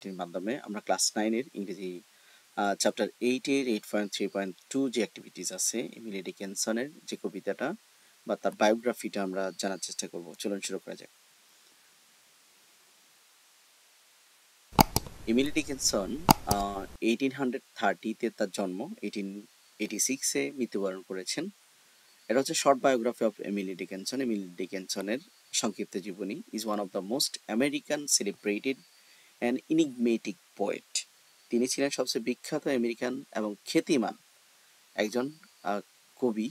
অ্যাক্টিভিটির মাধ্যমে আমরা ক্লাস 9 এর ইংরেজি চ্যাপ্টার 8 এর 8.3.2 যে অ্যাক্টিভিটিস আছে এমিলি ডিকিনসনের যে কবিতাটা বা তার বায়োগ্রাফিটা আমরা জানার চেষ্টা করব। চলুন শুরু করা যাক। এমিলি ডিকিনসন 1830-তে তার জন্ম, 1886-এ মৃত্যুবরণ করেছেন। এটা হচ্ছে short biography of Emily Dickinson. Emily ডিকিনসনের সংক্ষিপ্ত জীবনী is one of the most American celebrated and enigmatic poet. তিনি ছিলেন সবচেয়ে বিখ্যাত আমেরিকান এবং খ্যাতিমান একজন কবি।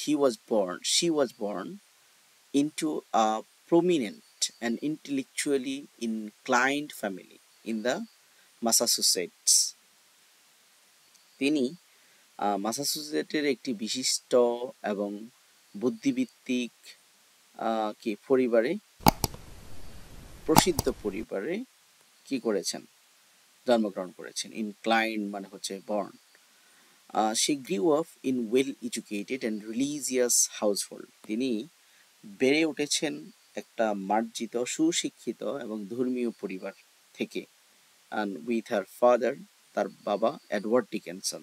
She was born into a prominent and intellectually inclined family in the Massachusetts. তিনি মাসাচুসেটসের একটি বিশিষ্ট এবং বুদ্ধিভিত্তিক প্রসিদ্ধ পরিবারে কি করেছেন, জন্মগ্রহণ করেছেন। ইনক্লাইন্ড মানে হচ্ছে born. She grew up in well-educated and religious household. তিনি বেড়ে উঠেছেন একটা মার্জিত, সুশিক্ষিত এবং ধর্মীয় পরিবার থেকে। And with her father, তার বাবা Edward Dickinson,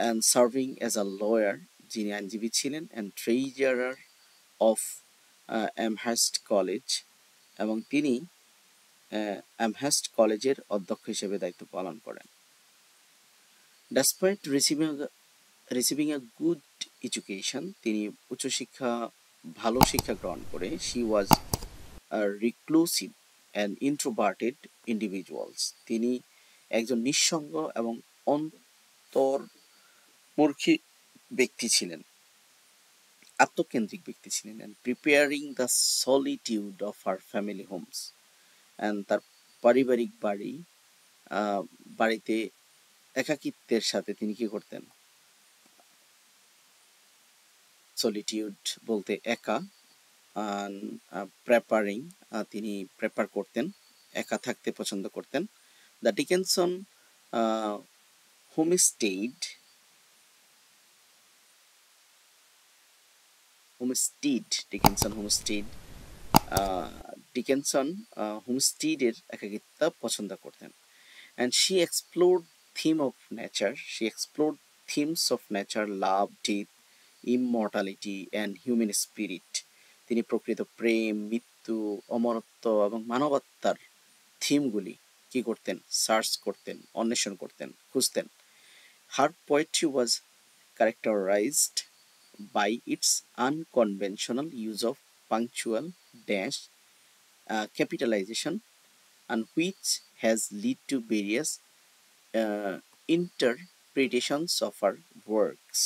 and serving as a lawyer, যিনি আইনজীবী ছিলেন, and treasurer of Amherst College, এবং তিনি অ্যামহার্স্ট কলেজের অধ্যক্ষ হিসেবে দায়িত্ব পালন করেন। Despite receiving a good education, তিনি ভালো শিক্ষা গ্রহণ করে, she was a reclusive and introverted individuals. তিনি একজন নিঃসঙ্গ এবং অন্তর্মুখী ব্যক্তি ছিলেন, আত্মকেন্দ্রিক ব্যক্তি ছিলেন, and preparing the solitude of her family homes, and তার পারিবারিক বাড়িতে একাকিত্বের সাথে তিনি কি করতেন, সলিটিউড বলতে একা, প্রেপারিং তিনি প্রেপার করতেন, একা থাকতে পছন্দ করতেন। দ্য ডিকিনসন হোমস্টেড ডিকিনসন হোমস্টেডের একাকিত্ব পছন্দ করতেন। And she explored themes of nature, love, death, immortality and human spirit. তিনি প্রকৃত প্রেম, মৃত্যু, অমরত্ব এবং মানবাত্মার থিমগুলি কি করতেন, সার্চ করতেন, অন্বেষণ করতেন, খুঁজতেন। Her poetry was characterized by its unconventional use of punctual dash capitalization, and which has led to various interpretations of her works.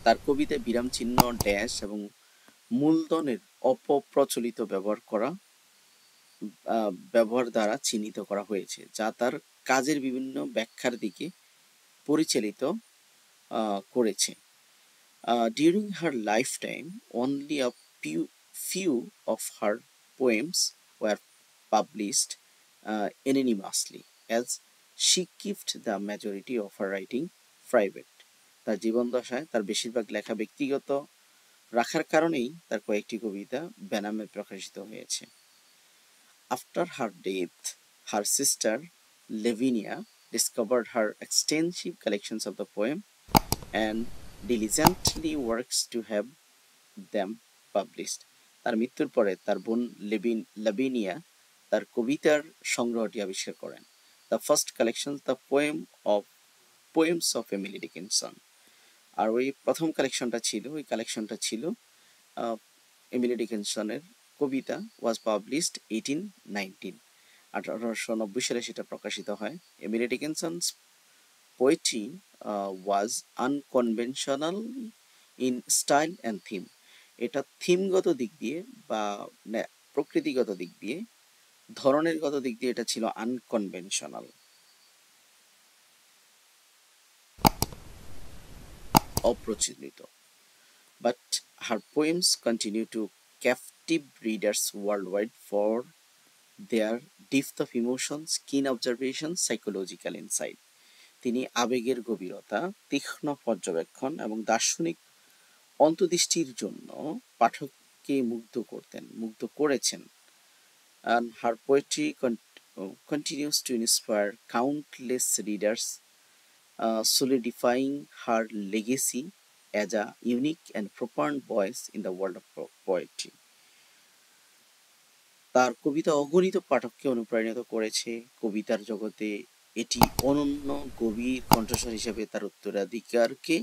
তার কবিতায় বিরাম চিহ্ন, ড্যাশ এবং মূলধনের অপপ্রচলিত ব্যবহার দ্বারা চিহ্নিত করা হয়েছে, যা তার কাজের বিভিন্ন ব্যাখ্যার দিকে পরিচালিত করেছে। During her lifetime, only a few of her poems were published anonymously, as she kept the majority of her writing private. তার জীবনদশায় তার বেশিরভাগ লেখা ব্যক্তিগত রাখার কারণেই তার কয়েকটি কবিতা বেনামে প্রকাশিত হয়েছে। After her death, her sister Lavinia discovered her extensive collections of the poem and diligently works to have them published. তার মৃত্যুর পরে তার বোন লাভিনিয়া তার কবিতার সংগ্রহটি আবিষ্কার করেন। The first collection, the poems of Emily Dickinson. আর ওই প্রথম কালেকশনটা ছিল এমিলি ডিকিনসনের কবিতা, ওয়াজ পাবলিশড 1890 সালে সেটা প্রকাশিত হয়। Emily Dickinson's poetry was unconventional in style and theme. এটা থিমগত দিক দিয়ে বা প্রকৃতিগত দিক দিয়ে, ধরনেরগত দিক দিয়ে এটা ছিল আনকনভেনশনাল, অপ্রচলিত। But her poems continue to captivate readers worldwide for their depth of emotion, keen observation, psychological insight. তিনি আবেগের গভীরতা, তীক্ষ্ণ পর্যবেক্ষণ এবং দার্শনিক অন্তর্দৃষ্টির জন্য পাঠককে মুগ্ধ করেছেন। and her poetry continues to inspire countless readers, solidifying her legacy as a unique and profound voice in the world of poetry. তার কবিতা অগণিত পাঠককে অনুপ্রাণিত করেছে কবিতার জগতে। এটি অনন্য গভীর কণ্ঠস্বর হিসেবে তার উত্তরাধিকারকে